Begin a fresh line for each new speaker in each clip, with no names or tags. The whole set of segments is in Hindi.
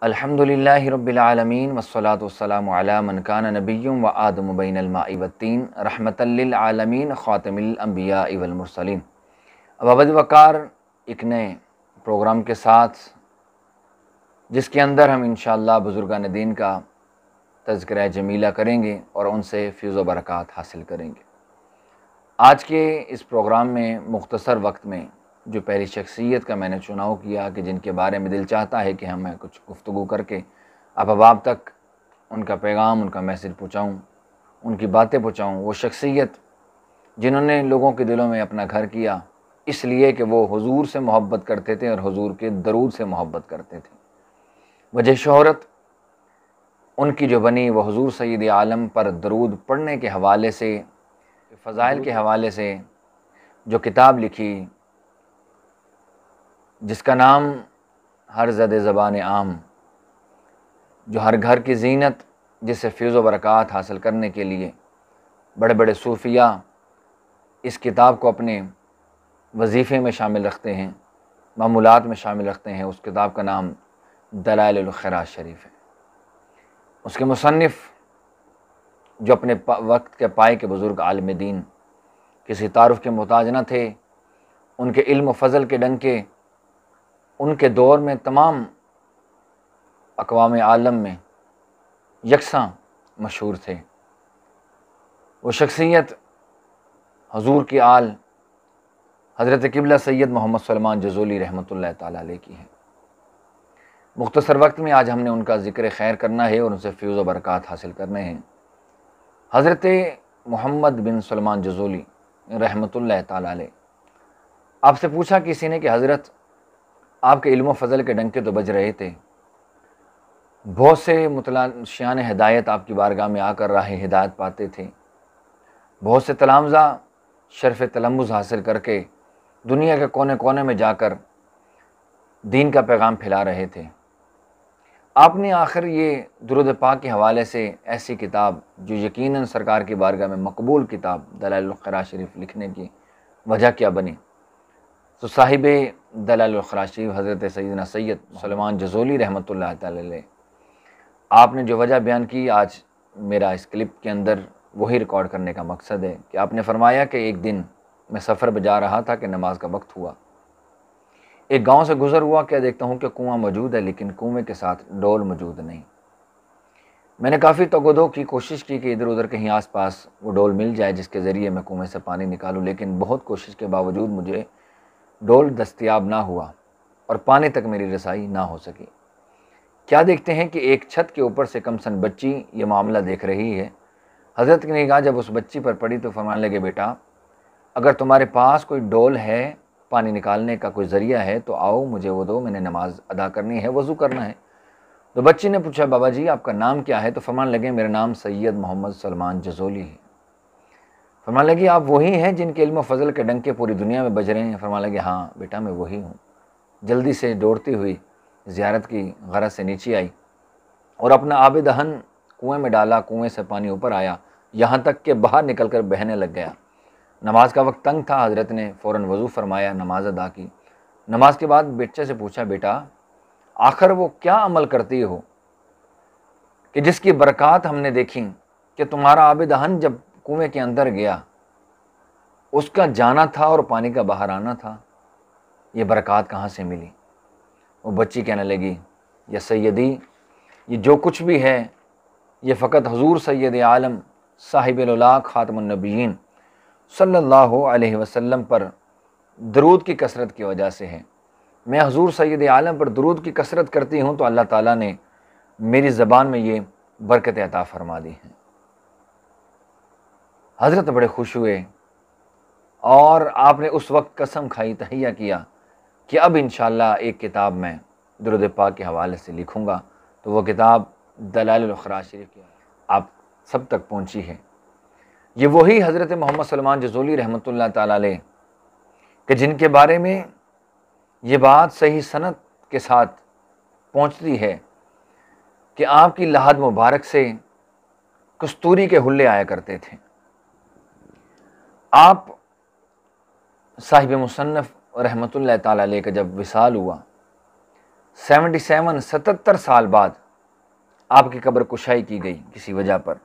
अल्हम्दुलिल्लाहि रब्बिल आलमीन वस्सलातु वस्सलामु अला मन कान नबिय्युम व आदमु बैनल माइ वत्तीन रहमतल लिल आलमीन खातिमुल अंबिया वल मुरसलीन। अब अवद वकार एक नए प्रोग्राम के साथ, जिसके अंदर हम इंशाअल्लाह बुज़ुर्गान दीन का तज़किरा जमीला करेंगे और उनसे फ़ैज़ व बरक़ात हासिल करेंगे। आज के इस प्रोग्राम में मुख्तसर वक्त में जो पहली शख्सियत का मैंने चुनाव किया कि जिनके बारे में दिल चाहता है कि मैं कुछ गुफ्तगू करके अब तक उनका पैगाम, उनका मैसेज पहुँचाऊँ, उनकी बातें पहुँचाऊँ, वो शख्सियत जिन्होंने लोगों के दिलों में अपना घर किया इसलिए कि वो हुजूर से मोहब्बत करते थे और हुजूर के दरूद से मोहब्बत करते थे। वजह शोहरत उनकी जो बनी वह हुजूर सय्यद आलम पर दरूद पढ़ने के हवाले से, फ़ज़ाइल के हवाले से जो किताब लिखी जिसका नाम हर ज़द ज़बान आम, जो हर घर की ज़ीनत, जिससे फ़ैज़ व बरक़ात हासिल करने के लिए बड़े बड़े सूफ़िया इस किताब को अपने वजीफ़े में शामिल रखते हैं, मामूलात में शामिल रखते हैं। उस किताब का नाम दलाइलुल खैरात शरीफ है। उसके मुसन्निफ़ जो अपने वक्त के पाए के बुज़ुर्ग आलिम दीन, किसी तारुफ़ के मोहताज न थे, उनके इल्म व फ़ज़ल के डंके उनके दौर में तमाम अक़वाम आलम में यकसां मशहूर थे। वो शख्सियत हुज़ूर की आल हज़रत क़िबला सैयद मोहम्मद सलमान जज़ोली रहमतुल्लाह ताला अलैह की है। मुख्तसर वक्त में आज हमने उनका ज़िक्र खैर करना है और उनसे फ़ैज़ व बरक़ात हासिल करने हैं। हज़रत मोहम्मद बिन सलमान जज़ोली रहमतुल्लाह ताला अलैह। आपसे पूछा किसी ने कि हज़रत, आपके इल्म व फ़ज़ल के डंके तो बज रहे थे, बहुत से मुतलाशियान हिदायत आपकी बारगाह में आकर राह हिदायत पाते थे, बहुत से तलामज़ा शर्फ़ तलम्मुज़ हासिल करके दुनिया के कोने कोने में जाकर दीन का पैगाम फैला रहे थे। आपने आखिर ये दुरूद पाक के हवाले से ऐसी किताब जो यकीनन सरकार की बारगाह में मकबूल किताब दलाइलुल खैरात शरीफ लिखने की वजह क्या बनी? तो साहिब दलाइलुल खैरात शरीफ हज़रत सैयदना सैयद सलमान जज़ोली रहमतुल्लाह ताला अलैह, आपने जो वजह बयान की, आज मेरा इस क्लिप के अंदर वही रिकॉर्ड करने का मकसद है कि आपने फरमाया कि एक दिन मैं सफ़र पर जा रहा था कि नमाज का वक्त हुआ, एक गांव से गुज़र हुआ, क्या देखता हूँ कि कुआं मौजूद है लेकिन कुएं के साथ डोल मौजूद नहीं। मैंने काफ़ी तगदो की कोशिश की कि इधर उधर कहीं आसपास वो डोल मिल जाए जिसके ज़रिए मैं कुएं से पानी निकालूँ, लेकिन बहुत कोशिश के बावजूद मुझे डोल दस्तयाब ना हुआ और पानी तक मेरी रसाई ना हो सकी। क्या देखते हैं कि एक छत के ऊपर से कमसन बच्ची ये मामला देख रही है। हज़रत की निगाह जब उस बच्ची पर पड़ी तो फरमाने लगे, बेटा अगर तुम्हारे पास कोई डोल है, पानी निकालने का कोई ज़रिया है तो आओ, मुझे वो दो, मैंने नमाज़ अदा करनी है, वज़ू करना है। तो बच्ची ने पूछा, बाबा जी आपका नाम क्या है? तो फरमाने लगे, मेरा नाम सैयद मोहम्मद सलमान जज़ोली है। फरमाने लगी, आप वही हैं जिनके इल्म फ़ज़ल के डंके पूरी दुनिया में बज रहे हैं? फरमाने लगे, हाँ बेटा मैं वही हूँ। जल्दी से दौड़ती हुई ज़ियारत की गरज से नीचे आई और अपना आब दहन कुएँ में डाला, कुएँ से पानी ऊपर आया, यहाँ तक कि बाहर निकल कर बहने लग गया। नमाज का वक्त तंग था, हज़रत ने फ़ौरन वज़ू फरमाया, नमाज अदा की। नमाज के बाद बच्चे से पूछा, बेटा आखिर वो क्या अमल करती हो कि जिसकी बरक़ात हमने देखी कि तुम्हारा आब दहन जब कुएं के अंदर गया, उसका जाना था और पानी का बाहर आना था, ये बरक़ात कहाँ से मिली? वो बच्ची कहने लगी, या सैयदी, ये जो कुछ भी है ये फ़कत हुज़ूर सैयद आलम साहिबुल औला ख़ातमुन नबिय्यीन सल्लल्लाहु अलैहि वसल्लम पर दरूद की कसरत की वजह से है। मैं हुज़ूर सैयद आलम पर दरूद की कसरत करती हूँ तो अल्लाह ताला ने मेरी ज़बान में ये बरकत अता फ़रमा दी है। हज़रत बड़े खुश हुए और आपने उस वक्त कसम खाई, तहैया किया कि अब इंशाअल्लाह एक किताब मैं दुरूद पाक के हवाले से लिखूँगा। तो वो किताब दलाइलुल खैरात शरीफ की आप सब तक पहुँची है। ये वही हज़रत मोहम्मद सलमान जज़ोली रहमतुल्लाह ताला अलैह कि जिनके बारे में ये बात सही सनद के साथ पहुँचती है कि आपकी लहद मुबारक से कस्तूरी के हुल्ले आया करते थे। आप साहिब मुसन्नफ़ रहमतुल्लाह ताला अलैह का जब विसाल हुआ 77 साल बाद आपकी कब्र कुशाई की गई किसी वजह पर,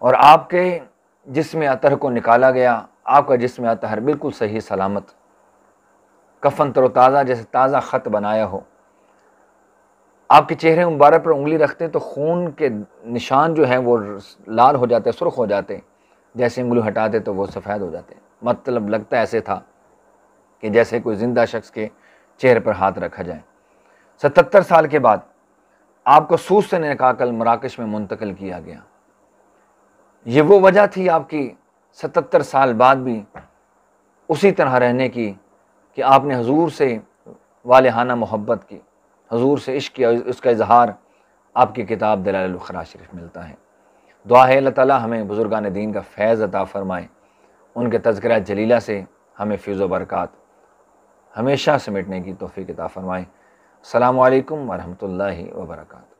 और आपके जिस्म अतहर को निकाला गया। आपका जिस्म अतहर बिल्कुल सही सलामत, कफन तरोताज़ा जैसे ताज़ा ख़त बनाया हो। आपके चेहरे मुबारक पर उंगली रखते तो खून के निशान जो हैं वो लाल हो जाते, सुर्ख हो जाते, जैसे उंगली हटाते तो वो सफ़ेद हो जाते। मतलब लगता ऐसे था कि जैसे कोई ज़िंदा शख्स के चेहरे पर हाथ रखा जाए। 77 साल के बाद आपको सूस से निकाल मराकश में मुंतकिल किया गया। ये वो वजह थी आपकी 77 साल बाद भी उसी तरह रहने की कि आपने हुजूर से वालिहाना मोहब्बत की, हुजूर से इश्क किया। उसका इजहार आपकी किताब दलाइल ख़ुराश शरीफ मिलता है। दुआ है अल्लाह ताला हमें बुज़ुर्गान दीन का फैज़ अता फ़रमाए, उनके तज़किरा जलीला से हमें फ़ैज़ व बरक़ात हमेशा समेटने की तौफ़ीक़ अता फ़रमाए। अस्सलामु अलैकुम व रहमतुल्लाहि व बरकातुहू।